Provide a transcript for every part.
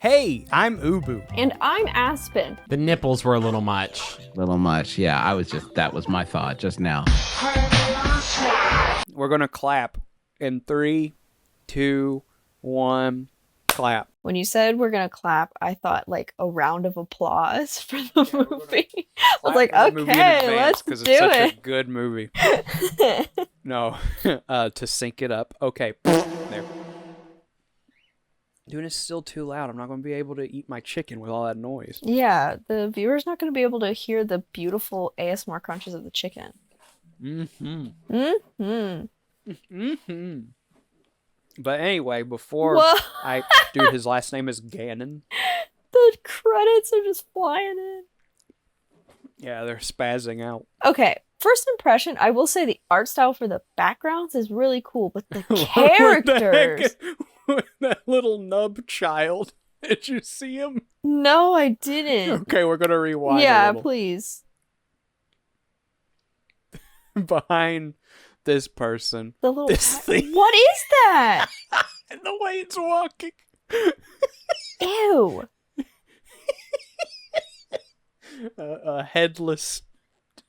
Hey, I'm Ubu. And I'm Aspen. The nipples were a little much. Little much. Yeah, that was my thought just now. We're going to clap in 3, 2, 1, clap. When you said we're going to clap, I thought like a round of applause for the movie. I was like, okay, let's do it's such it. a good movie. No, to sync it up. Okay, there. Dude, it's still too loud. I'm not going to be able to eat my chicken with all that noise. Yeah, the viewer's not going to be able to hear the beautiful ASMR crunches of the chicken. But anyway, before Whoa. dude, his last name is Gannon. The credits are just flying in. Yeah, they're spazzing out. Okay, first impression, I will say the art style for the backgrounds is really cool, but the characters... That little nub child. Did you see him? No, I didn't. Okay, we're gonna rewind. Yeah, a little. please. Behind this person, The little this thing. What is that? And the way it's walking. Ew. A headless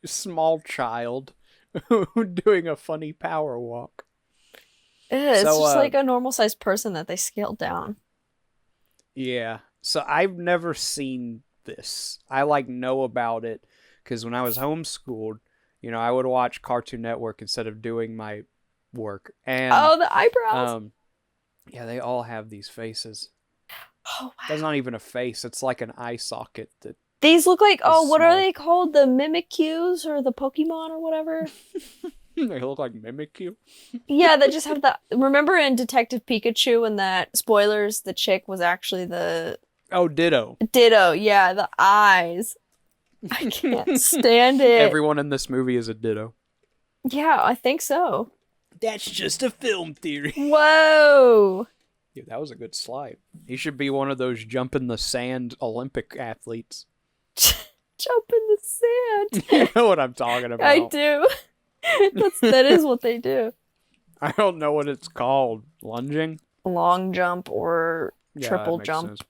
small child doing a funny power walk. It's So, just like a normal sized person that they scaled down. Yeah. So I've never seen this. I know about it because when I was homeschooled, I would watch Cartoon Network instead of doing my work. And Oh, the eyebrows. yeah, they all have these faces. Oh, wow. That's not even a face. It's like an eye socket. These look like, what are small. they called? The Mimikyus or the Pokemon or whatever? They look like Mimikyu. Yeah, that just have that. Remember in Detective Pikachu when that, spoilers, the chick was actually the Oh, Ditto. Ditto. Yeah, the eyes. I can't stand it. Everyone in this movie is a Ditto. Yeah, I think so. That's just a film theory. Whoa. Dude, that was a good slide. He should be one of those jump in the sand Olympic athletes. Jump in the sand. You know what I'm talking about. I do. That is what they do. I don't know what it's called. Lunging? Long jump or Yeah, triple that makes jump. sense.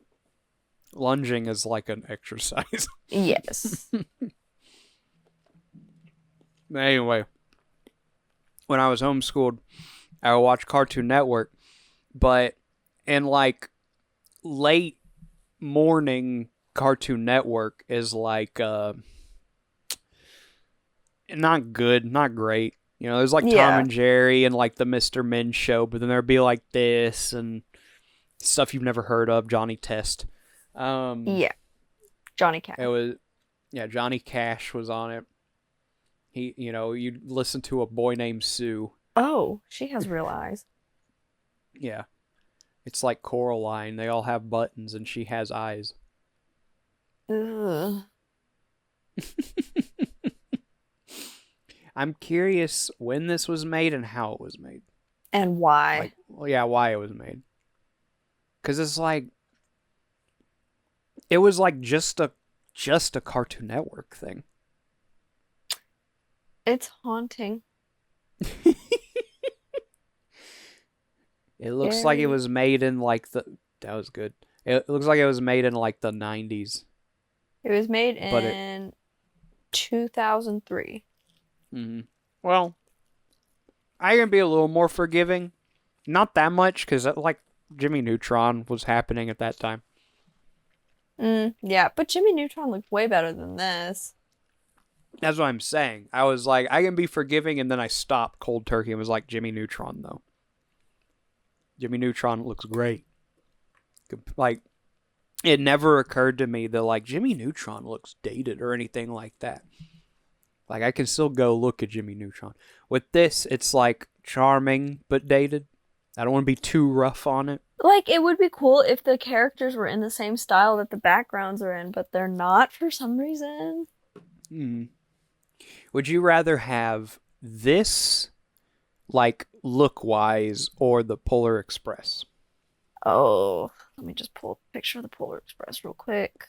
Lunging is like an exercise. Yes. Anyway, when I was homeschooled, I would watch Cartoon Network, but in late morning Cartoon Network is not good, not great. There's Tom and Jerry and the Mr. Men show, but then there'd be this and stuff you've never heard of, Johnny Test. Yeah. Johnny Cash. It was, Johnny Cash was on it. He, you'd listen to a boy named Sue. Oh, she has real eyes. Yeah. It's like Coraline. They all have buttons and she has eyes. Ugh. I'm curious when this was made and how it was made. And why? Why it was made. Because it's it was just a Cartoon Network thing. It's haunting. It looks like it was made in that was good. It looks like it was made in the 90s. It was made in 2003. Mm-hmm. Well, I can be a little more forgiving. Not that much, because Jimmy Neutron was happening at that time. Yeah, but Jimmy Neutron looked way better than this. That's what I'm saying. I was I can be forgiving, and then I stopped cold turkey and was Jimmy Neutron, though. Jimmy Neutron looks great. It never occurred to me that, Jimmy Neutron looks dated or anything like that. I can still go look at Jimmy Neutron. With this, it's, charming but dated. I don't want to be too rough on it. It would be cool if the characters were in the same style that the backgrounds are in, but they're not for some reason. Would you rather have this, look-wise, or the Polar Express? Oh, let me just pull a picture of the Polar Express real quick.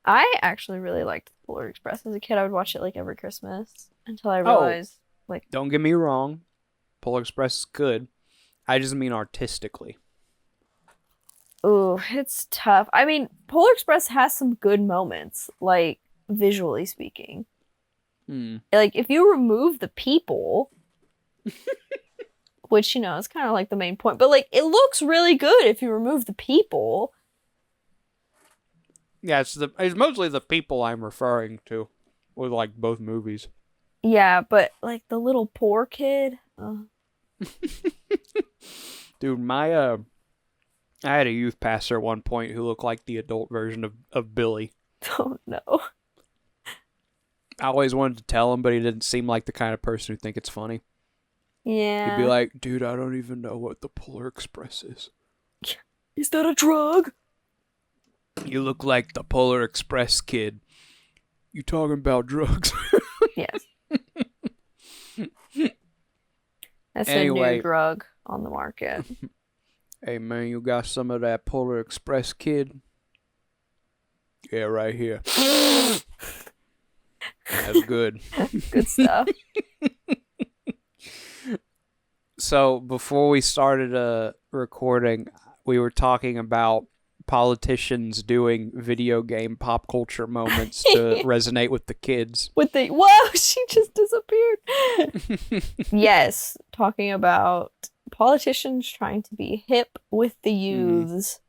I actually really liked the Polar Express as a kid. I would watch it every Christmas until I realized Don't get me wrong, Polar Express is good. I just mean artistically. Ooh, it's tough. I mean, Polar Express has some good moments, like visually speaking. Hmm. Like if you remove the people, which is kind of like the main point, but like it looks really good if you remove the people. Yeah, it's mostly the people I'm referring to with like both movies. Yeah, but like the little poor kid. Dude, I had a youth pastor at one point who looked like the adult version of Billy. Oh no. I always wanted to tell him, but he didn't seem like the kind of person who think it's funny. He'd be Yeah. like, dude, I don't even know what the Polar Express is. Is that a drug? You look like the Polar Express kid. You talking about drugs? Yes. That's a Anyway. new drug on the market. Hey, man, you got some of that Polar Express, kid? Yeah, right here. That's good. Good stuff. So, before we started recording, we were talking about politicians doing video game pop culture moments to resonate with the kids. Whoa, she just disappeared. Yes, talking about politicians trying to be hip with the youths.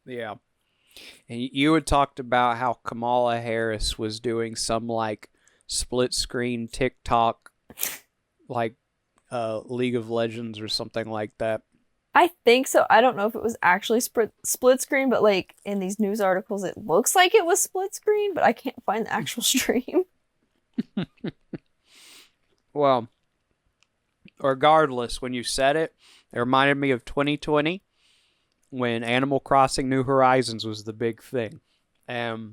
Yeah. And you had talked about how Kamala Harris was doing some like split screen TikTok, like League of Legends or something like that. I think so. I don't know if it was actually split screen, but like in these news articles, it looks like it was split screen, but I can't find the actual stream. Well, regardless, when you said it, it reminded me of 2020 when Animal Crossing New Horizons was the big thing. Joe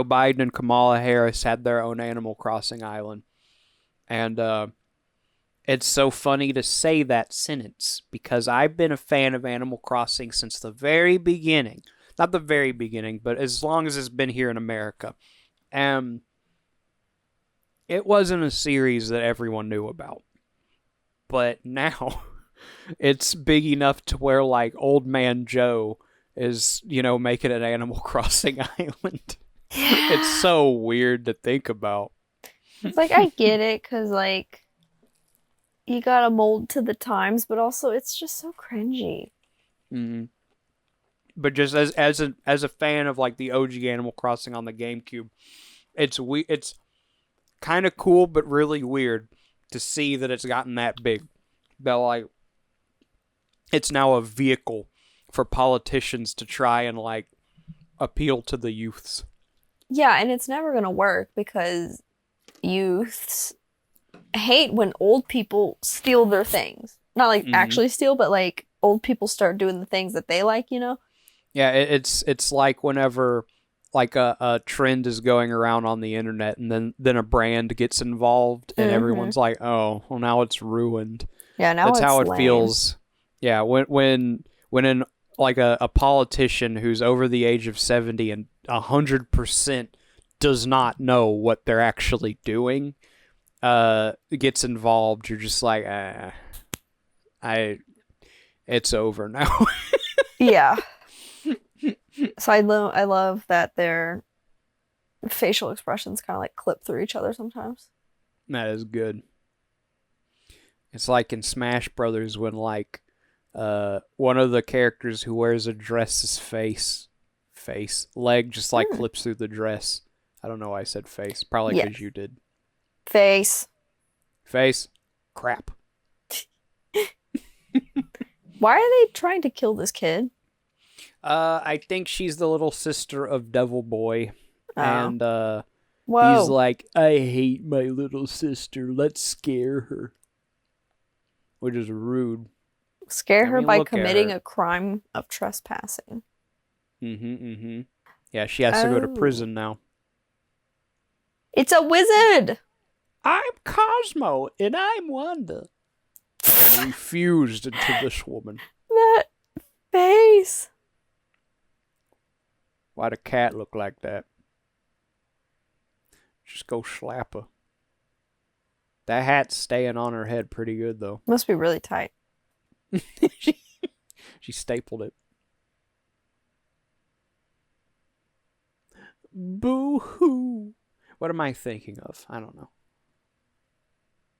Biden and Kamala Harris had their own Animal Crossing island. And it's so funny to say that sentence because I've been a fan of Animal Crossing since the very beginning. Not the very beginning, but as long as it's been here in America. It wasn't a series that everyone knew about. But now it's big enough to where like Old Man Joe is, making an Animal Crossing island. It's so weird to think about. It's like I get it because like you gotta mold to the times, but also it's just so cringy. Mm-hmm. But just as a fan of like the OG Animal Crossing on the GameCube, it's kind of cool but really weird to see that it's gotten that big. That like it's now a vehicle for politicians to try and like appeal to the youths. Yeah, and it's never gonna work because youths hate when old people steal their things. Not like actually steal, but like old people start doing the things that they like, Yeah, it's like whenever like a trend is going around on the internet and then a brand gets involved and everyone's like, "Oh, well now it's ruined." Yeah, now That's it's how it lame. feels. Yeah, when like a politician who's over the age of 70 and 100% does not know what they're actually doing gets involved, you're just like, it's over now. Yeah. So I love that their facial expressions kind of like clip through each other sometimes. That is good. It's like in Smash Brothers when like one of the characters who wears a dress's leg just like clips through the dress. I don't know why I said face. Probably because you did. Face. Crap. Why are they trying to kill this kid? I think she's the little sister of Devil Boy. Oh. And Whoa. he's like, I hate my little sister. Let's scare her. Which is rude. Scare her by committing a crime of trespassing. Yeah, she has to go to prison now. It's a wizard! I'm Cosmo, and I'm Wanda. I'm refused into this woman. That face. Why'd a cat look like that? Just go slap her. That hat's staying on her head pretty good, though. Must be really tight. She stapled it. Boo-hoo. What am I thinking of? I don't know.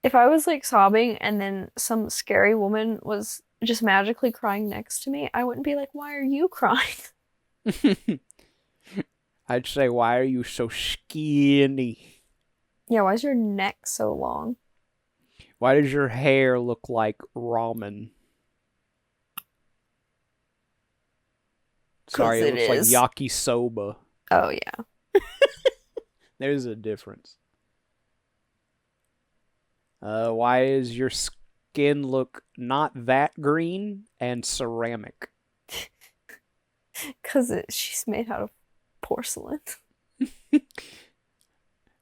If I was like sobbing and then some scary woman was just magically crying next to me, I wouldn't be like, why are you crying? I'd say, why are you so skinny? Yeah, why is your neck so long? Why does your hair look like ramen? Sorry, it looks like yakisoba. Oh, yeah. There's a difference. Why does your skin look not that green and ceramic? Because she's made out of porcelain.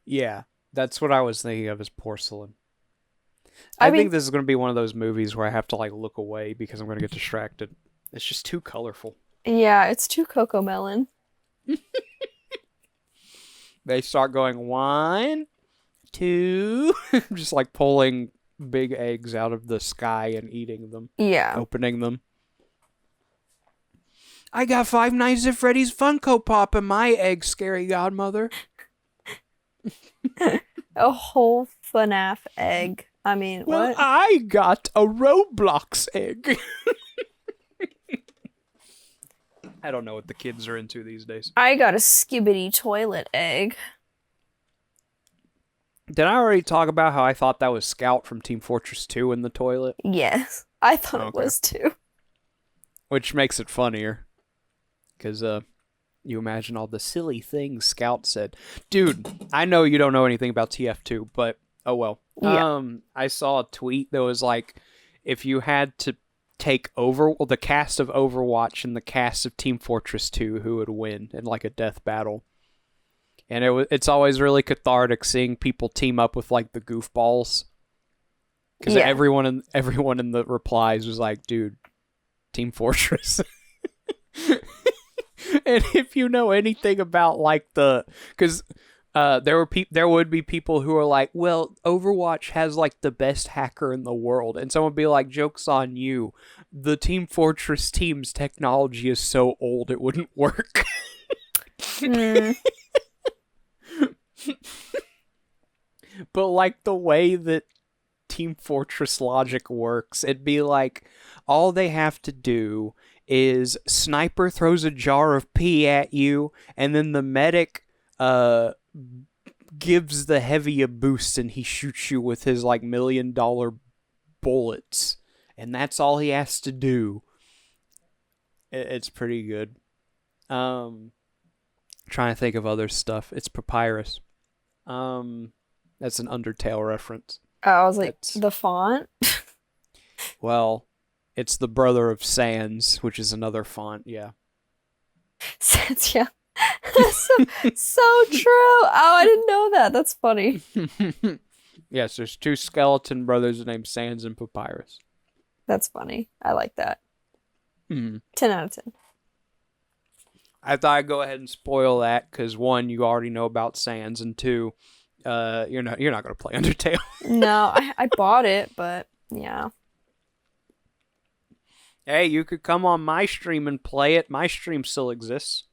Yeah, that's what I was thinking of as porcelain. I I mean, think this is going to be one of those movies where I have to like look away because I'm going to get distracted. It's just too colorful. yeah, it's too Coco Melon. They start going 1, 2, just like pulling big eggs out of the sky and eating them, Yeah. opening them. I got 5 Nights at Freddy's Funko Pop in my egg, scary godmother. A whole FNAF egg. I mean, Well, what? I got a Roblox egg. I don't know what the kids are into these days. I got a skibbity toilet egg. Did I already talk about how I thought that was Scout from Team Fortress 2 in the toilet? Yes, I thought it Okay. was too. Which makes it funnier. Because, you imagine all the silly things Scout said. Dude, I know you don't know anything about TF2, but oh well. Yeah. I saw a tweet that was like, if you had to take the cast of Overwatch and the cast of Team Fortress 2, who would win in like a death battle? And it's always really cathartic seeing people team up with like the goofballs. Because Yeah. everyone in the replies was like, dude, Team Fortress. And if you know anything about like because there would be people who are like, well, Overwatch has like the best hacker in the world, and someone would be like, joke's on you. The Team Fortress team's technology is so old it wouldn't work. Mm. But like the way that Team Fortress logic works, it'd be like all they have to do is Sniper throws a jar of pee at you, and then the medic gives the heavy a boost and he shoots you with his like $1 million bullets, and that's all he has to do. It's pretty good. Trying to think of other stuff. It's Papyrus. That's an Undertale reference. I was like, That's- the font? Well, it's the brother of Sans, which is another font, yeah. Yeah. so true. Oh, I didn't know that. That's funny. Yes, there's 2 skeleton brothers named Sans and Papyrus. That's funny. I like that. Hmm. 10 out of 10. I thought I'd go ahead and spoil that because 1, you already know about Sans, and 2, you're not going to play Undertale. No, I bought it, but yeah. Hey, you could come on my stream and play it. My stream still exists.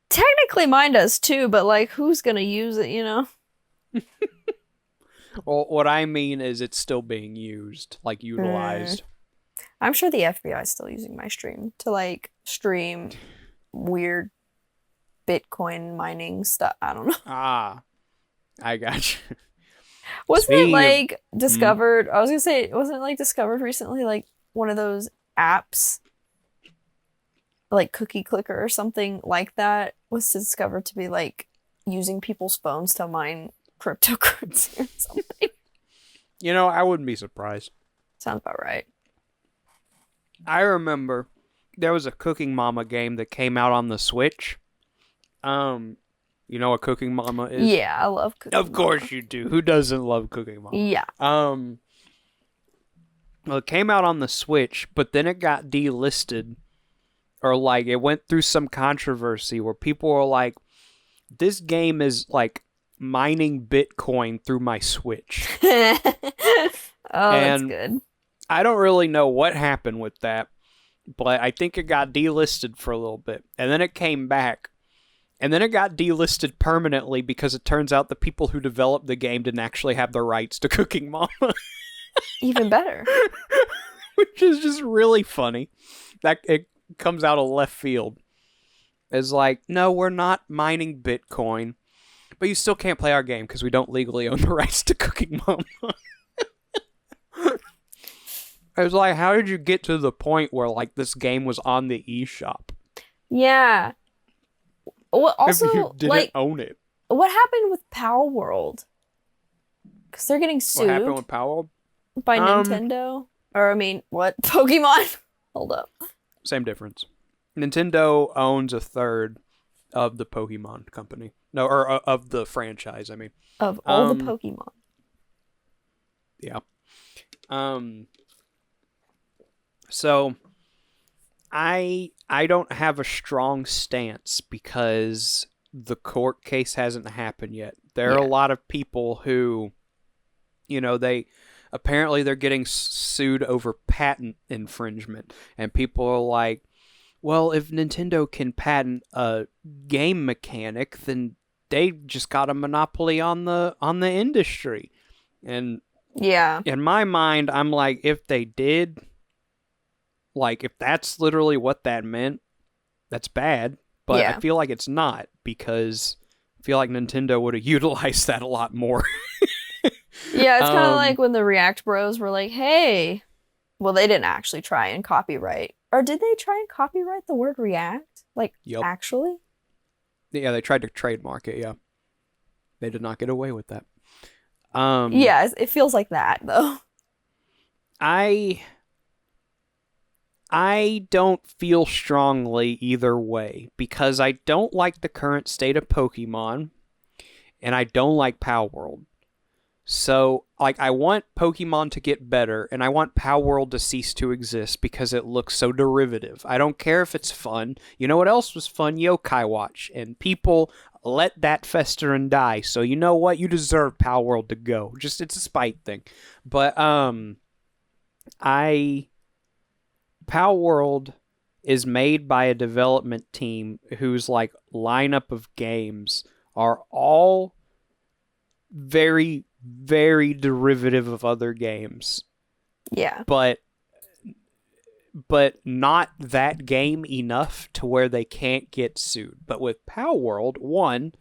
Technically mine does too, but like, who's gonna use it, you know? Well, what I mean is it's still being used, like utilized. I'm sure the FBI is still using my stream to like stream weird Bitcoin mining stuff. I don't know. Ah, I got you. Wasn't it Speaking of- like discovered? I was gonna say, wasn't it like discovered recently? Like one of those apps, like Cookie Clicker or something like that, was discovered to be like using people's phones to mine cryptocurrency or something. You know, I wouldn't be surprised. Sounds about right. I remember there was a Cooking Mama game that came out on the Switch. You know what Cooking Mama is? Yeah, I love Cookie Of course you do. Who doesn't love Cooking Mama? Yeah. Well, it came out on the Switch, but then it got delisted, or like it went through some controversy where people were like, "This game is like mining Bitcoin through my Switch." Oh, that's And- good. I don't really know what happened with that, but I think it got delisted for a little bit, and then it came back, and then it got delisted permanently because it turns out the people who developed the game didn't actually have the rights to Cooking Mama. Even better. Which is just really funny. That it comes out of left field. It's like, no, we're not mining Bitcoin, but you still can't play our game because we don't legally own the rights to Cooking Mama. I was like, how did you get to the point where like this game was on the eShop? Yeah. Well, also, if you didn't like, own it. what happened with Power World? Because they're getting sued What happened with Powell? by Nintendo. Or, I mean, what? Pokemon? Hold up. Same difference. Nintendo owns a third of the Pokemon company. No, or of the franchise, I mean. Of all the Pokemon. Yeah. So I don't have a strong stance because the court case hasn't happened yet. There are a lot of people who, they're getting sued over patent infringement, and people are like, well, if Nintendo can patent a game mechanic, then they just got a monopoly on the industry. And yeah, in my mind, I'm like, if they did, like, if that's literally what that meant, that's bad. But I feel like it's not, because I feel like Nintendo would have utilized that a lot more. Yeah, it's kind of like when the React Bros were like, hey, well, they didn't actually try and copyright. Or did they try and copyright the word React? Like, actually? Yeah, they tried to trademark it, yeah. They did not get away with that. Yeah, it feels like that, though. I don't feel strongly either way, because I don't like the current state of Pokemon, and I don't like Power World. So, like, I want Pokemon to get better, and I want Power World to cease to exist because it looks so derivative. I don't care if it's fun. You know what else was fun? Yokai Watch. And people let that fester and die. So, you know what? You deserve Power World to go. Just, it's a spite thing. But, Power World is made by a development team whose, like, lineup of games are all very, very derivative of other games. Yeah. But not that game enough to where they can't get sued. But with Power World, one,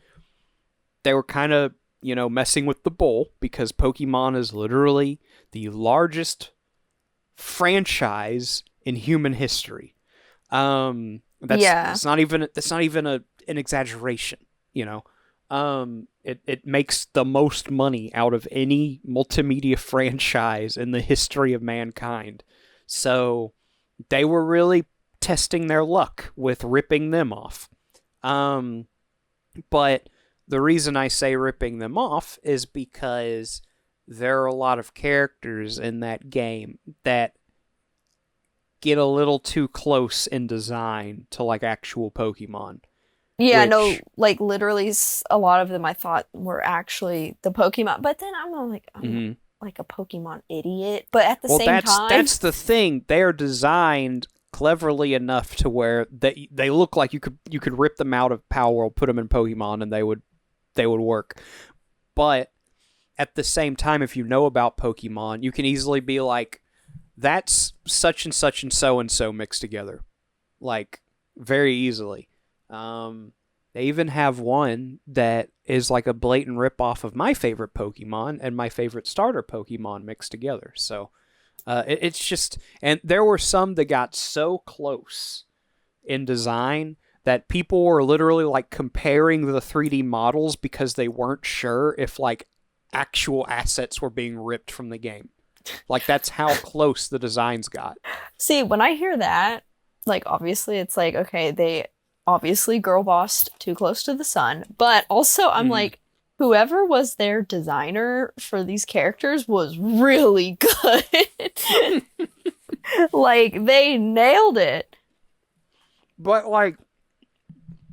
they were kind of, messing with the bull, because Pokemon is literally the largest franchise in human history. That's not even an exaggeration, It makes the most money out of any multimedia franchise in the history of mankind. So they were really testing their luck with ripping them off. But the reason I say ripping them off is because there are a lot of characters in that game that get a little too close in design to, like, actual Pokemon. Yeah, no, like, literally, a lot of them I thought were actually the Pokemon. But then I'm like a Pokemon idiot. But at the same time... that's the thing. They are designed cleverly enough to where they look like you could rip them out of Power World, put them in Pokemon, and they would work. But at the same time, if you know about Pokemon, you can easily be like, that's such and such and so mixed together. Like, very easily. They even have one that is like a blatant ripoff of my favorite Pokemon and my favorite starter Pokemon mixed together. So, it's just... And there were some that got so close in design that people were literally, like, comparing the 3D models because they weren't sure if, like, actual assets were being ripped from the game. Like, that's how close the designs got. See, when I hear that, like, obviously it's like, okay, they obviously girl bossed too close to the sun, but also I'm like, whoever was their designer for these characters was really good. Like, they nailed it. But, like,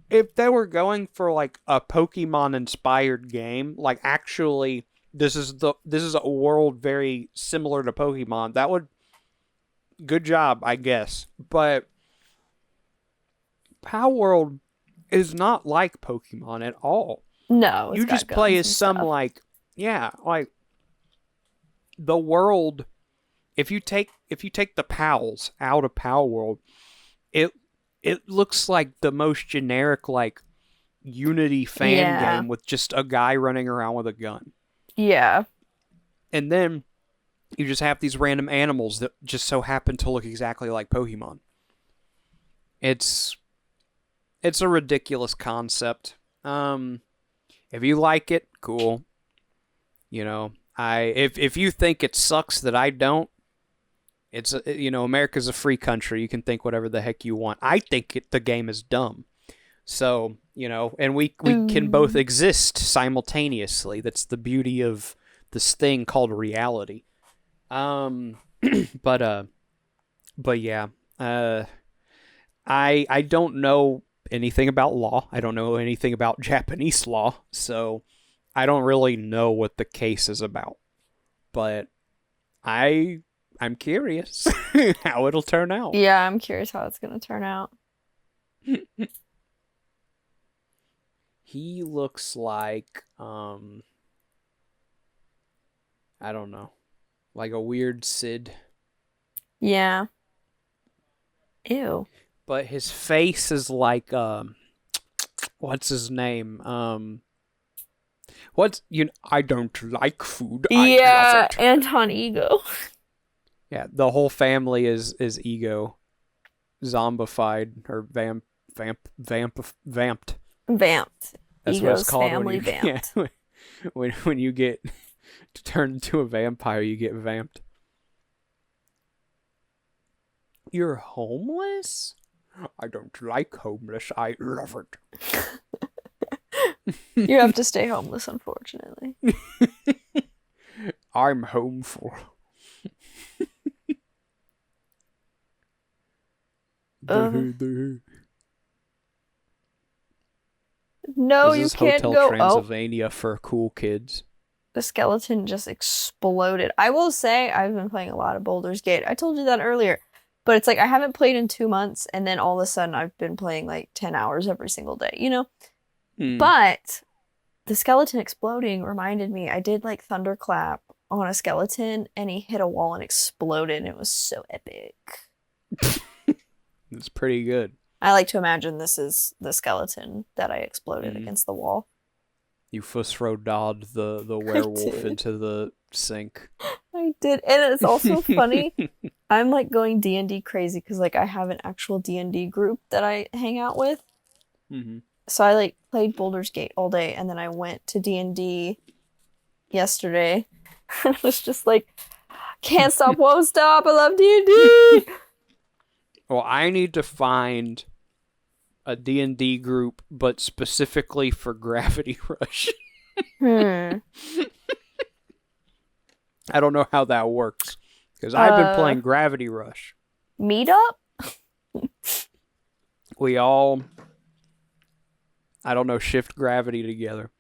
if they were going for, like, a Pokemon inspired game, like, actually this is a world very similar to Pokemon, that would good job, I guess. But Power World is not like Pokemon at all. No, it's You got just play guns as and some stuff. like the world. If you take the pals out of Power World, it looks like the most generic like Unity fan Yeah. game with just a guy running around with a gun. Yeah. And then you just have these random animals that just so happen to look exactly like Pokemon. It's a ridiculous concept. If you like it, cool. You know, if you think it sucks that I don't, it's America's a free country. You can think whatever the heck you want. I think the game is dumb. So, and we can both exist simultaneously. That's the beauty of this thing called reality. But yeah. I don't know anything about law. I don't know anything about Japanese law, so I don't really know what the case is about. But I'm curious how it'll turn out. Yeah, I'm curious how it's gonna turn out. He looks like I don't know, like a weird Sid. Yeah. Ew. But his face is like what's his name? I don't like food. I Yeah, love it. Anton Ego. Yeah, the whole family is ego zombified or vamped. Vamped. That's what Ego's it's called family when you vamped. yeah, when you get turned into a vampire, you get vamped. You're homeless? I don't like homeless. I love it. You have to stay homeless, unfortunately. I'm home for. No, This you is can't Hotel go. Oh, Transylvania for cool kids. the skeleton just exploded. I will say I've been playing a lot of Baldur's Gate. I told you that earlier. But it's like I haven't played in 2 months, and then all of a sudden I've been playing like 10 hours every single day, you know? Hmm. But the skeleton exploding reminded me I did like thunderclap on a skeleton, and he hit a wall and exploded, and it was so epic. It's pretty good. I like to imagine this is the skeleton that I exploded Mhm. against the wall. You Fusro-Dodd the werewolf did. into the sink. I did, and it's also funny. I'm like going D&D crazy because like I have an actual D&D group that I hang out with. Mm-hmm. So I like played Baldur's Gate all day, and then I went to D&D yesterday, and I was just like, can't stop, won't stop. I love D&D. Well, I need to find a D&D group, but specifically for Gravity Rush. I don't know how that works, because I've been playing Gravity Rush. Meet up? We all, I don't know, shift gravity together.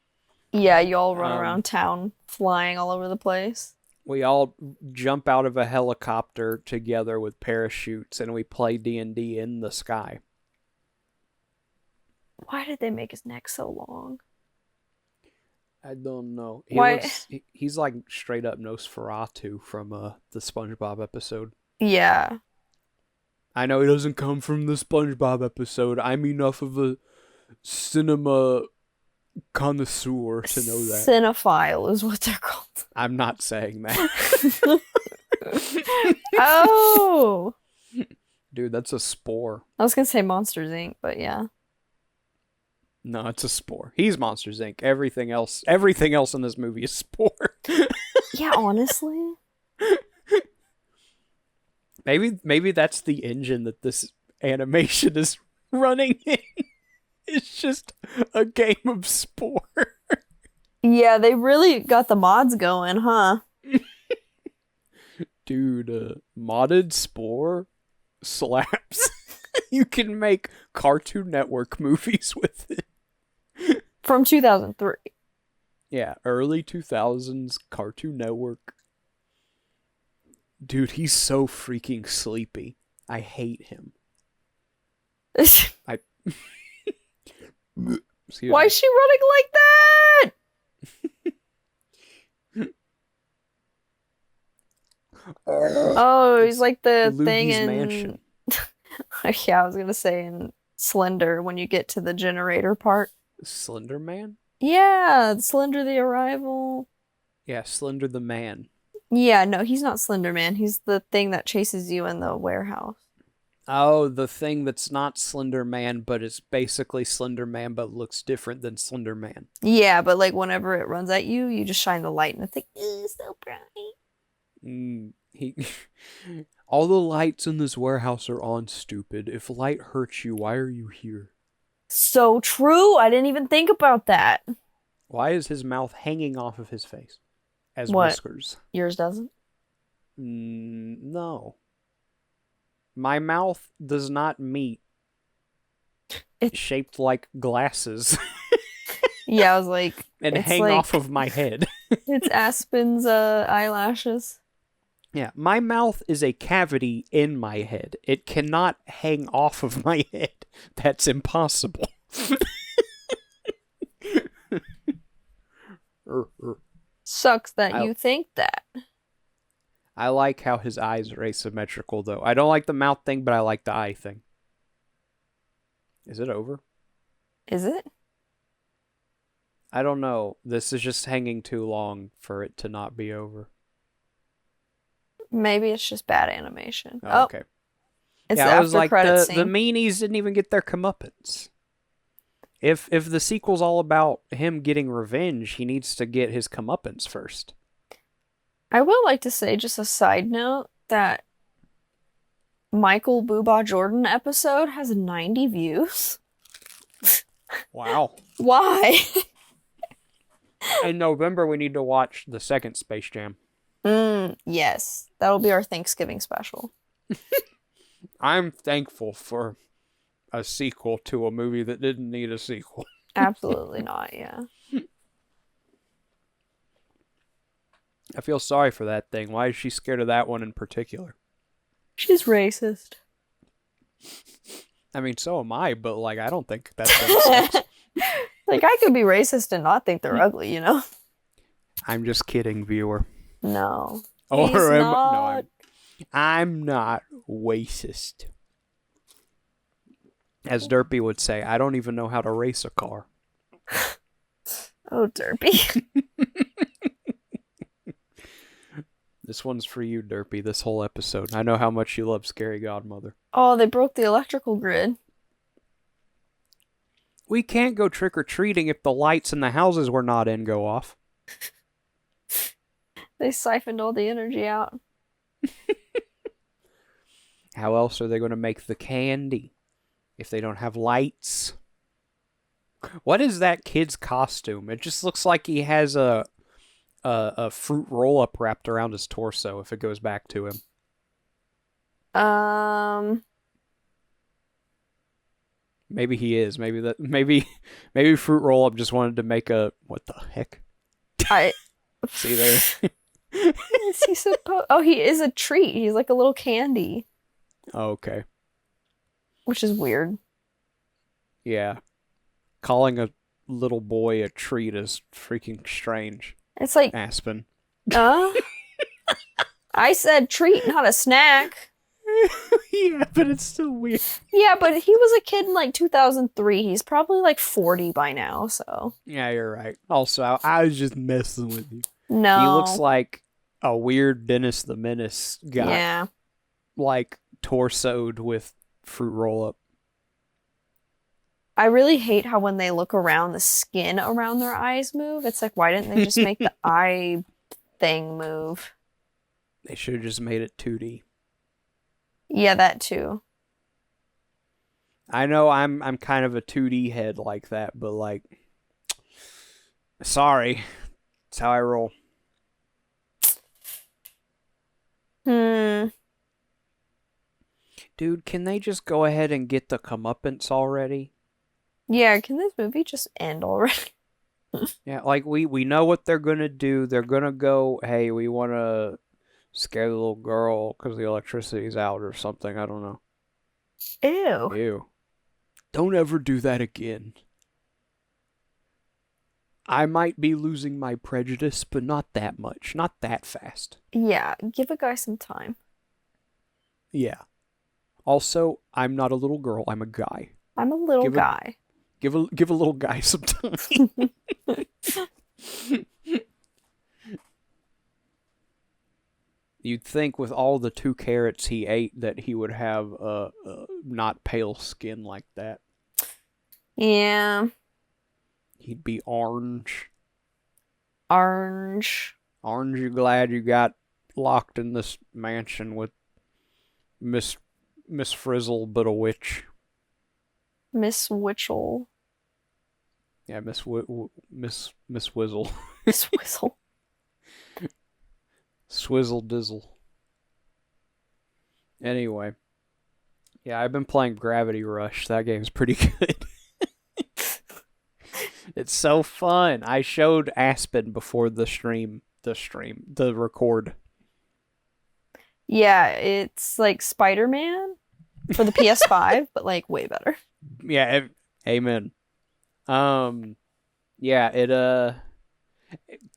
Yeah, you all run around town flying all over the place. We all jump out of a helicopter together with parachutes, and we play D&D in the sky. Why did they make his neck so long? I don't know. Why- He's like straight up Nosferatu from the SpongeBob episode. Yeah. I know he doesn't come from the SpongeBob episode. I'm enough of a cinema connoisseur to know that. Cinephile is what they're called. I'm not saying that. Oh! Dude, that's a spore. I was gonna say Monsters, Inc., but yeah. No, it's a spore. He's Monsters Inc. Everything else in this movie is spore. Yeah, honestly. Maybe that's the engine that this animation is running in. It's just a game of spore. Yeah, they really got the mods going, huh? Dude, modded spore slaps. You can make Cartoon Network movies with it. From 2003. Yeah, early 2000s Cartoon Network. Dude, he's so freaking sleepy. I hate him. I. Excuse Why me. is she running like that? Oh, he's like the thing Luigi's in Mansion. yeah, I was gonna say in Slender when you get to the generator part. Slender Man? Yeah, Slender the Arrival. Yeah, Slender the Man. Yeah, no, he's not Slender Man. He's the thing that chases you in the warehouse. Oh, the thing that's not Slender Man, but it's basically Slender Man, but looks different than Slender Man. Yeah, but like whenever it runs at you, you just shine the light and it's like, so bright. He, all the lights in this warehouse are on, stupid. If light hurts you, why are you here? So true. I didn't even think about that. Why is his mouth hanging off of his face as What? whiskers? Yours doesn't? No. My mouth does not meet It's shaped like glasses yeah, I was like, and it's hang like off of my head. it's Aspen's eyelashes. Yeah, my mouth is a cavity in my head. It cannot hang off of my head. That's impossible. Sucks that I- you think that. I like how his eyes are asymmetrical, though. I don't like the mouth thing, but I like the eye thing. Is it over? Is it? I don't know. This is just hanging too long for it to not be over. Maybe it's just bad animation. Oh, okay. It's Yeah, the I was after like, credit the scene. meanies didn't even get their comeuppance. If the sequel's all about him getting revenge, he needs to get his comeuppance first. I will like to say, just a side note, that Michael Boobah Jordan episode has 90 views. Wow. Why? In November, we need to watch the second Space Jam. Yes. That'll be our Thanksgiving special. I'm thankful for a sequel to a movie that didn't need a sequel. Absolutely not, yeah. I feel sorry for that thing. Why is she scared of that one in particular? She's racist. I mean, so am I, but like, I don't think that thing sucks. Like, I could be racist and not think they're ugly, you know? I'm just kidding, viewer. No. Or He's am not. no, I'm not racist. As Derpy would say, I don't even know how to race a car. Oh, Derpy. This one's for you, Derpy, this whole episode. I know how much you love Scary Godmother. Oh, they broke the electrical grid. We can't go trick-or-treating if the lights in the houses we're not in go off. They siphoned all the energy out. How else are they going to make the candy if they don't have lights? What is that kid's costume? It just looks like he has a fruit roll-up wrapped around his torso if it goes back to him. Maybe he is. Maybe fruit roll-up just wanted to make a what the heck? I See there? is he supposed? Oh, he is a treat. He's like a little candy, Oh, okay. which is weird. Yeah. Calling a little boy a treat is freaking strange. It's like, Aspen. I said treat, not a snack. Yeah, but it's still weird. Yeah, but he was a kid in like 2003. He's probably like 40 by now, so. Yeah, you're right. Also, I was just messing with you. No. He looks like a weird Dennis the Menace guy. Yeah. Like torsoed with fruit roll-up. I really hate how when they look around, the skin around their eyes move. It's like, why didn't they just make the eye thing move? They should have just made it 2D. Yeah, that too. I know I'm kind of a 2D head like that, but like, sorry, that's how I roll. Dude, can they just go ahead and get the comeuppance already? Yeah, can this movie just end already? Yeah, like we know what they're gonna do. They're gonna go, hey, we want to Scare the little girl because the electricity's out or something. I don't know. Ew. Ew. Don't ever do that again. I might be losing my prejudice, but not that much. Not that fast. Yeah, give a guy some time. Yeah. Also, I'm not a little girl. I'm a guy. I'm a little Give a- guy. Give a little guy some time. You'd think with all the 2 carrots he ate that he would have not pale skin like that. Yeah. He'd be orange. Orange. Aren't you glad you got locked in this mansion with Miss Frizzle but a witch? Miss Witchell. Yeah, Miss Wizzle. Miss Whistle. Swizzle dizzle. Anyway. Yeah, I've been playing Gravity Rush. That game's pretty good. It's so fun. I showed Aspen before the record. Yeah, it's like Spider-Man for the PS5, but like way better. Yeah, amen. Yeah,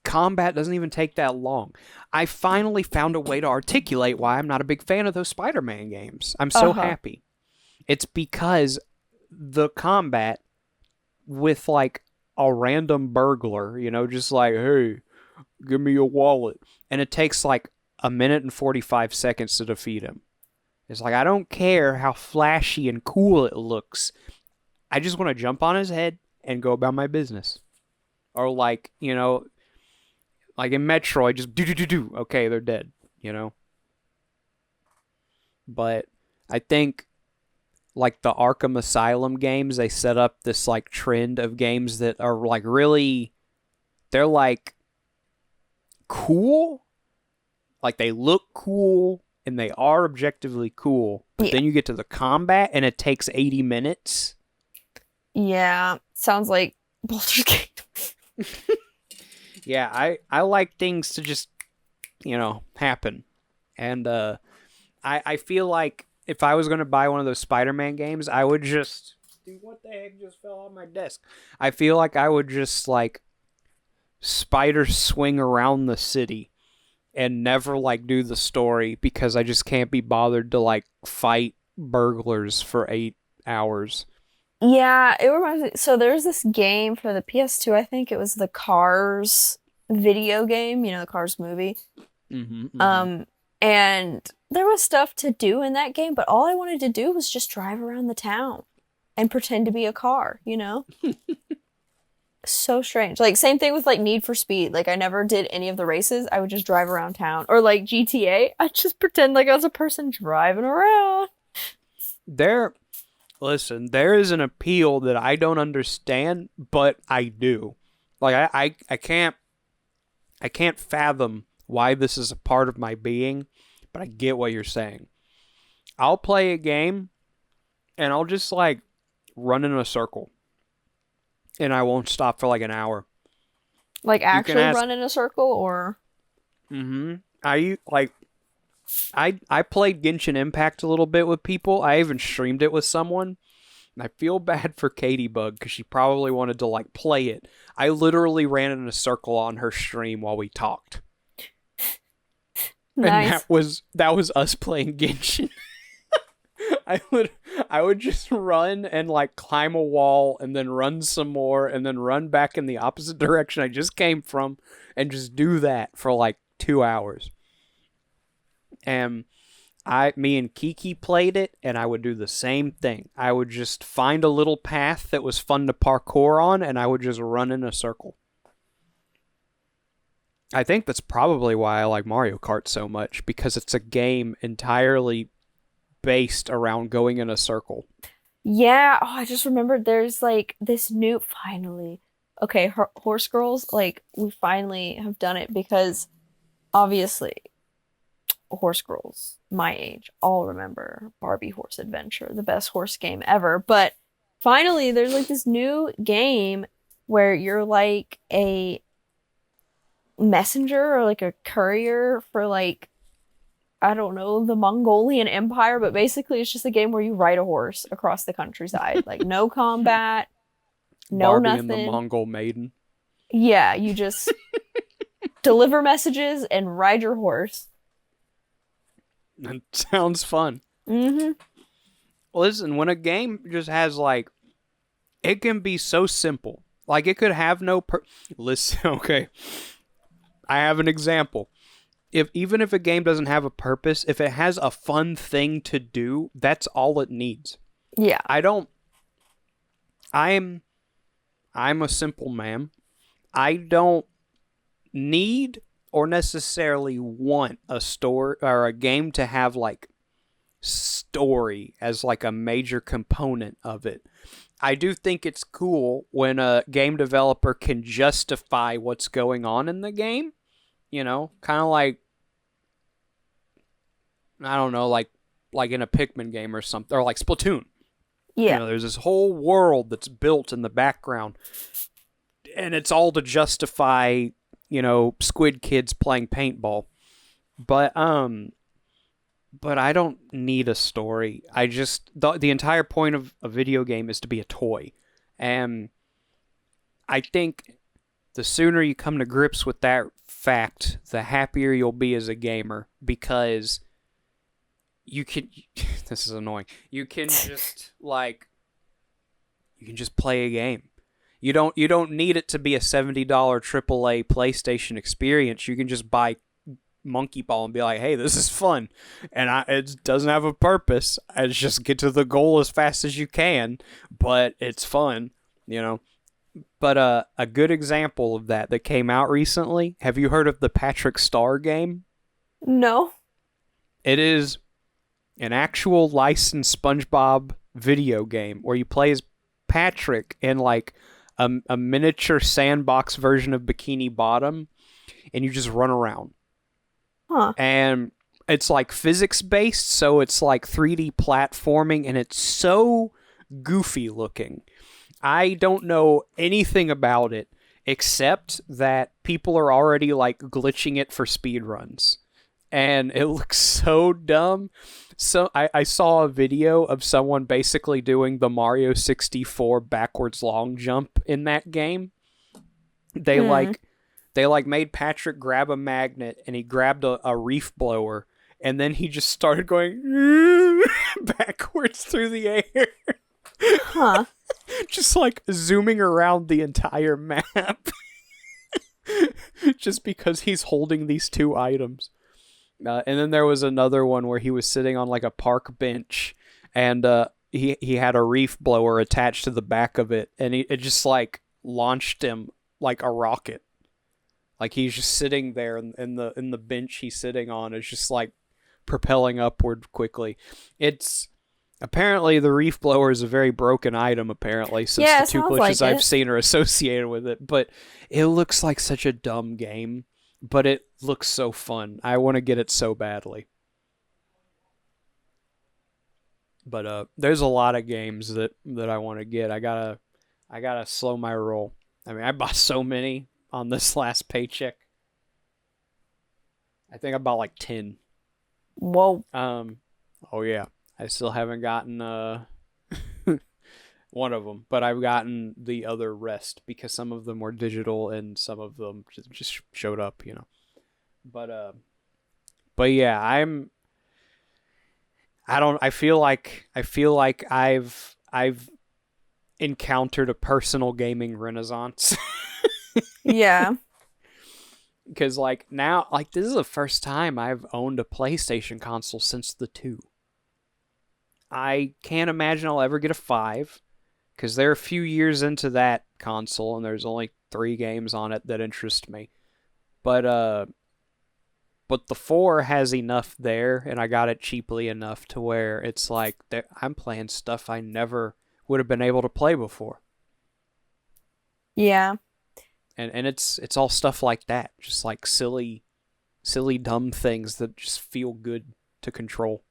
combat doesn't even take that long. I finally found a way to articulate why I'm not a big fan of those Spider-Man games. I'm so happy. It's because the combat with like a random burglar, just like, hey, give me your wallet. And it takes like a minute and 45 seconds to defeat him. It's like, I don't care how flashy and cool it looks. I just want to jump on his head and go about my business. Or like, like in Metroid, just do. Okay, they're dead, But I think like the Arkham Asylum games, they set up this like trend of games that are like really, they're like cool. Like they look cool and they are objectively cool. But then you get to the combat and it takes 80 minutes. Yeah, sounds like Baldur's Gate. Yeah, I like things to just, happen. And I feel like if I was going to buy one of those Spider-Man games, I would just... Dude, what the heck just fell on my desk? I feel like I would just, like, spider swing around the city and never, like, do the story because I just can't be bothered to, like, fight burglars for 8 hours. Yeah, it reminds me. So there's this game for the PS2, I think it was the Cars video game, the Cars movie. And there was stuff to do in that game, but all I wanted to do was just drive around the town and pretend to be a car, So strange. Like, same thing with, like, Need for Speed. Like, I never did any of the races. I would just drive around town. Or, like, GTA, I'd just pretend like I was a person driving around. Listen, there is an appeal that I don't understand, but I do. Like, I can't fathom why this is a part of my being, but I get what you're saying. I'll play a game, and I'll just, like, run in a circle. And I won't stop for, like, an hour. Like, actually run in a circle, or? I played Genshin Impact a little bit with people. I even streamed it with someone. And I feel bad for Katie Bug because she probably wanted to, like, play it. I literally ran in a circle on her stream while we talked. Nice. And that was us playing Genshin. I would just run and like climb a wall and then run some more and then run back in the opposite direction I just came from and just do that for like 2 hours. And me and Kiki played it, and I would do the same thing. I would just find a little path that was fun to parkour on, and I would just run in a circle. I think that's probably why I like Mario Kart so much, because it's a game entirely based around going in a circle. Yeah, I just remembered there's like this new, finally. Okay, Horse Girls, like, we finally have done it because obviously Horse Girls, my age, all remember Barbie Horse Adventure, the best horse game ever. But finally, there's like this new game where you're like a messenger or like a courier for like I don't know, the Mongolian Empire, but basically it's just a game where you ride a horse across the countryside. Like, no combat, no Barbie and the nothing. Mongol Maiden. Yeah, you just deliver messages and ride your horse. That sounds fun. Mm-hmm. Listen, when a game just has like, it can be so simple. Like it could have no listen, okay. I have an example. Even if a game doesn't have a purpose, if it has a fun thing to do, that's all it needs. Yeah. I'm a simple man. I don't need or necessarily want a story or a game to have like story as like a major component of it. I do think it's cool when a game developer can justify what's going on in the game, you know, kind of like, I don't know, like in a Pikmin game or something, or like Splatoon. Yeah. You know, there's this whole world that's built in the background, and it's all to justify, you know, squid kids playing paintball. But I don't need a story. I just the entire point of a video game is to be a toy, and I think the sooner you come to grips with that fact, the happier you'll be as a gamer, because you can. This is annoying. You can just play a game. You don't need it to be a $70 AAA PlayStation experience. You can just buy Monkey Ball and be like, hey, this is fun, and it doesn't have a purpose. I just get to the goal as fast as you can, but it's fun, you know. But a good example of that came out recently. Have you heard of the Patrick Star game? No. It is an actual licensed SpongeBob video game where you play as Patrick in like a miniature sandbox version of Bikini Bottom, and you just run around. Huh. And it's like physics based, so it's like 3D platforming, and it's so goofy looking. I don't know anything about it except that people are already like glitching it for speedruns. And it looks so dumb. So I saw a video of someone basically doing the Mario 64 backwards long jump in that game. They made Patrick grab a magnet, and he grabbed a reef blower, and then he just started going backwards through the air. Huh. Just like zooming around the entire map. Just because he's holding these two items. And then there was another one where he was sitting on like a park bench, and he had a reef blower attached to the back of it, and it just like launched him like a rocket. Like he's just sitting there, and the bench he's sitting on is just like propelling upward quickly. It's apparently the reef blower is a very broken item, apparently, since Yeah, the two glitches I've seen are associated with it. But it looks like such a dumb game, but it looks so fun. I want to get it so badly. But there's a lot of games that I want to get. I gotta slow my roll. I mean, I bought so many on this last paycheck. I think I bought like 10. Whoa. Oh yeah. I still haven't gotten one of them, but I've gotten the other rest because some of them were digital and some of them just showed up, you know. But yeah, I feel like I've encountered a personal gaming renaissance. Yeah. Because like now, like this is the first time I've owned a PlayStation console since the 2. I can't imagine I'll ever get a 5, because they're a few years into that console and there's only 3 games on it that interest me. But the 4 has enough there, and I got it cheaply enough to where it's like I'm playing stuff I never would have been able to play before. Yeah. And it's all stuff like that, just like silly dumb things that just feel good to control.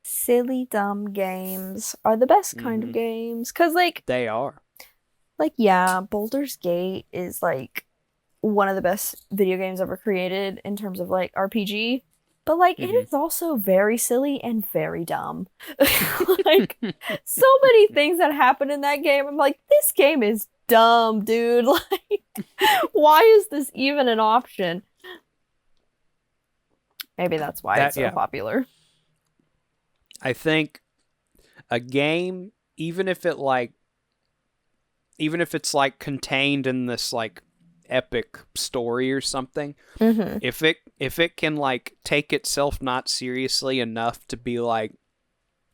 Silly dumb games are the best kind of games, cuz like They are. yeah, Baldur's Gate is like one of the best video games ever created in terms of like RPG. But like it is also very silly and very dumb. Like so many things that happen in that game. I'm like, this game is dumb, dude. Like, why is this even an option? Maybe that's why it's so popular. I think a game, even if it's like contained in this like epic story or something, if it can like take itself not seriously enough to be like,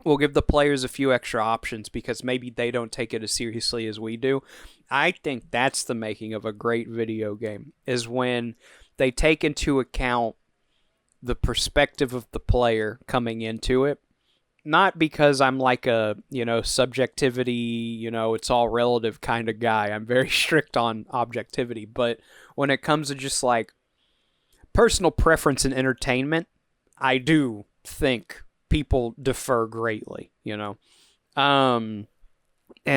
we'll give the players a few extra options because maybe they don't take it as seriously as we do. I think that's the making of a great video game, is when they take into account the perspective of the player coming into it. Not because I'm like a, subjectivity, it's all relative kind of guy. I'm very strict on objectivity. But when it comes to just like personal preference and entertainment, I do think people differ greatly, And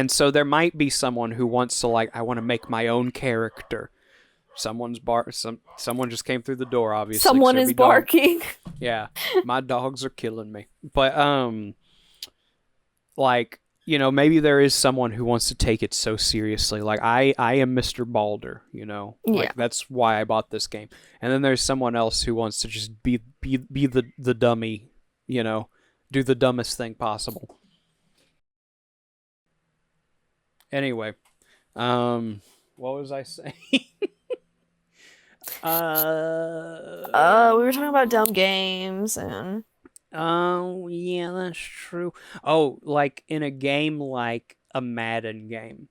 so there might be someone who wants to like, I want to make my own character. Someone just came through the door, obviously. Someone is barking. Yeah, my dogs are killing me. But like, maybe there is someone who wants to take it so seriously. Like I am Mr. Balder, Like that's why I bought this game. And then there's someone else who wants to just be the dummy, do the dumbest thing possible. Anyway, what was I saying? We were talking about dumb games and... Oh, yeah, that's true. Oh, like in a game like a Madden game.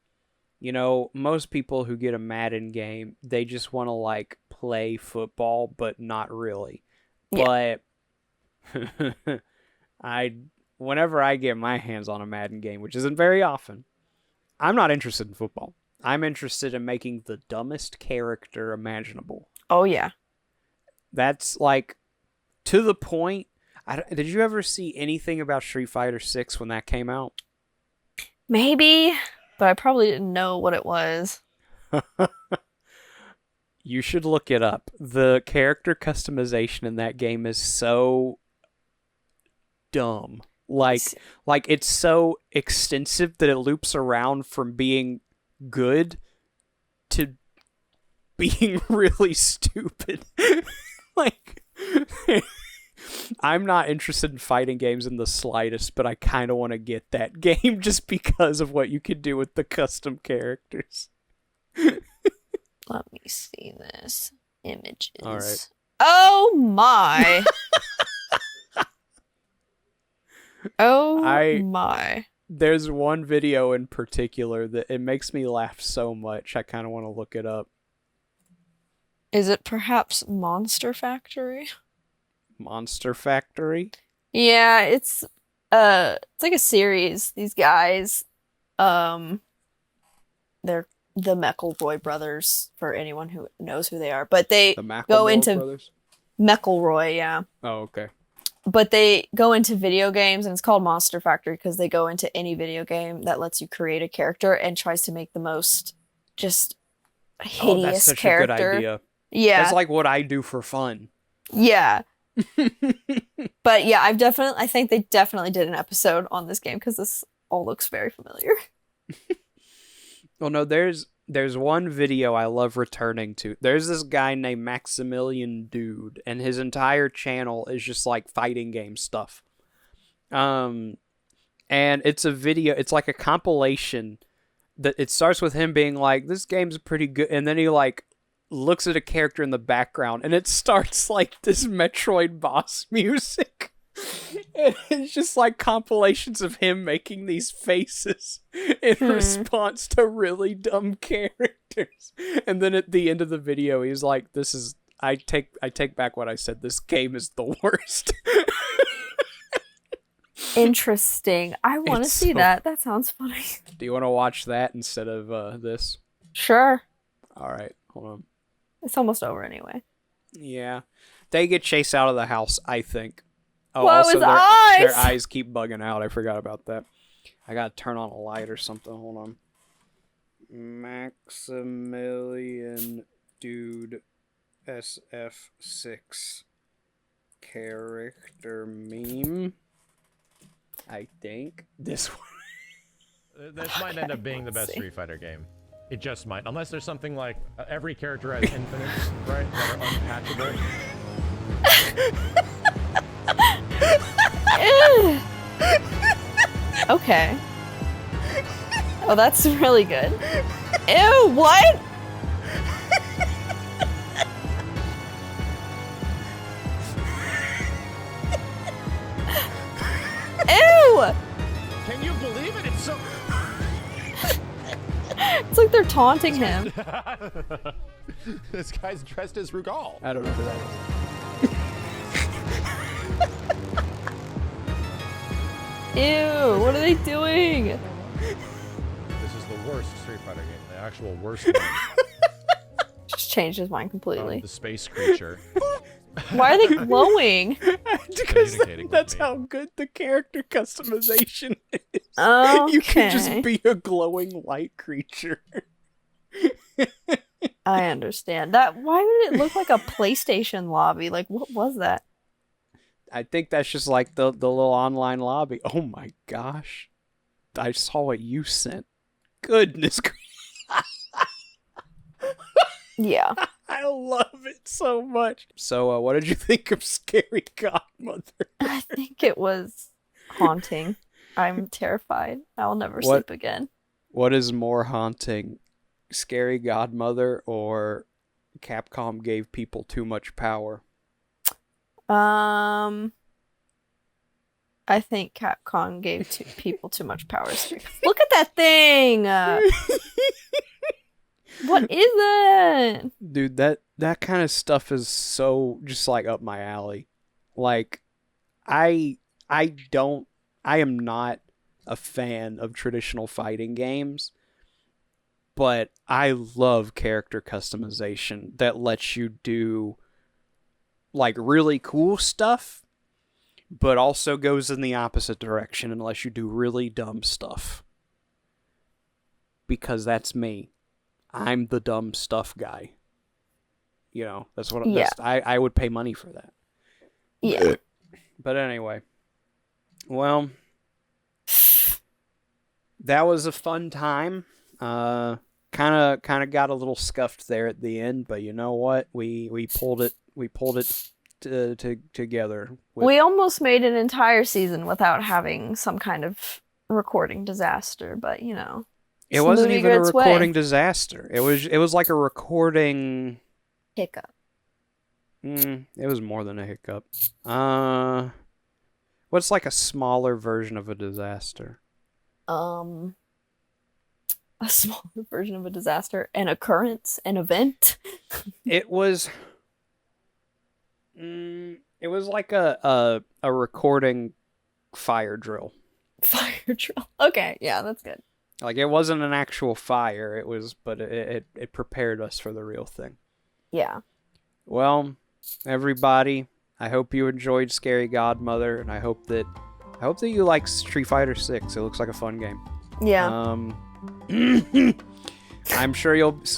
Most people who get a Madden game, they just want to like play football, but not really. Yeah. But whenever I get my hands on a Madden game, which isn't very often, I'm not interested in football. I'm interested in making the dumbest character imaginable. Oh, yeah. That's like to the point. Did you ever see anything about Street Fighter 6 when that came out? Maybe, but I probably didn't know what it was. You should look it up. The character customization in that game is so dumb. Like it's so extensive that it loops around from being good to being really stupid. Like, I'm not interested in fighting games in the slightest, but I kind of want to get that game just because of what you can do with the custom characters. Let me see this. Images. All right. Oh my. My. There's one video in particular that it makes me laugh so much, I kind of want to look it up. Is it perhaps Monster Factory? Monster Factory? Yeah, it's like a series. These guys, they're the McElroy brothers, for anyone who knows who they are. But they go into brothers? McElroy, yeah. Oh, okay. But they go into video games, and it's called Monster Factory because they go into any video game that lets you create a character and tries to make the most just hideous that's such character. A good idea. Yeah. That's like what I do for fun. Yeah. But yeah, I think they definitely did an episode on this game because this all looks very familiar. Well, no, there's one video I love returning to. There's this guy named Maximilian Dude, and his entire channel is just like fighting game stuff. And it's a video, it's like a compilation that it starts with him being like, this game's pretty good, and then he like looks at a character in the background, and it starts like this Metroid boss music. And it's just like compilations of him making these faces in response to really dumb characters. And then at the end of the video, he's like, I take back what I said. This game is the worst. Interesting. I want to see that. That sounds funny. Do you want to watch that instead of this? Sure. All right, hold on. It's almost over anyway. Yeah. They get chased out of the house, I think. Oh, whoa, also his eyes! Their eyes keep bugging out. I forgot about that. I gotta turn on a light or something. Hold on. Maximilian Dude SF6 character meme. I think this one. This might end up being the best see. Street Fighter game. It just might, unless there's something like every character has infinites, right? That are unpatchable. Okay. Oh, that's really good. Ew, what? Ew! Can you believe it? It's so. It's like they're taunting him. This guy's dressed as Rugal. I don't know who that is. Ew, what are they doing? This is the worst Street Fighter game. The actual worst one. Just changed his mind completely. The space creature. Why are they glowing? Because Communicating with that's me. how good the character customization is. Okay. You can just be a glowing light creature. I understand. Why would it look like a PlayStation lobby? Like, what was that? I think that's just like the little online lobby. Oh my gosh. I saw what you sent. Goodness gracious. Yeah. I love it so much. So, what did you think of Scary Godmother? I think it was haunting. I'm terrified. I'll never sleep again. What is more haunting? Scary Godmother or Capcom gave people too much power? I think Capcom gave people too much power. Look at that thing! What is it? Dude, that kind of stuff is so just like up my alley. Like, I am not a fan of traditional fighting games, but I love character customization that lets you do like really cool stuff, but also goes in the opposite direction and lets you do really dumb stuff. Because that's me. I'm the dumb stuff guy. You know, that's what I would pay money for that. Yeah. But anyway. Well, that was a fun time. Kind of got a little scuffed there at the end, but you know what? We pulled it together. We almost made an entire season without having some kind of recording disaster, but you know. It wasn't movie even a gets recording way. disaster. It was like a recording Hiccup. it was more than a hiccup. What's like a smaller version of a disaster? A smaller version of a disaster, an occurrence, an event. It was like a recording fire drill. Fire drill. Okay, yeah, that's good. Like it wasn't an actual fire, but it prepared us for the real thing. Yeah. Well, everybody, I hope you enjoyed Scary Godmother, and I hope that you like Street Fighter 6. It looks like a fun game. Yeah. I'm sure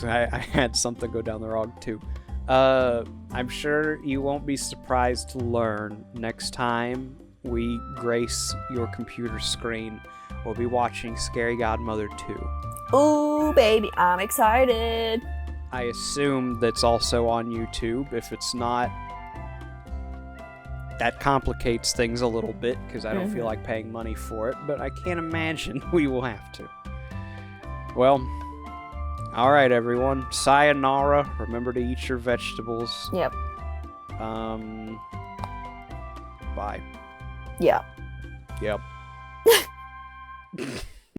I had something go down the wrong too. I'm sure you won't be surprised to learn next time we grace your computer screen, we'll be watching Scary Godmother 2. Ooh, baby, I'm excited. I assume that's also on YouTube. If it's not, that complicates things a little bit because I don't feel like paying money for it, but I can't imagine we will have to. Well, all right, everyone. Sayonara. Remember to eat your vegetables. Yep. Bye. Yeah. Yep.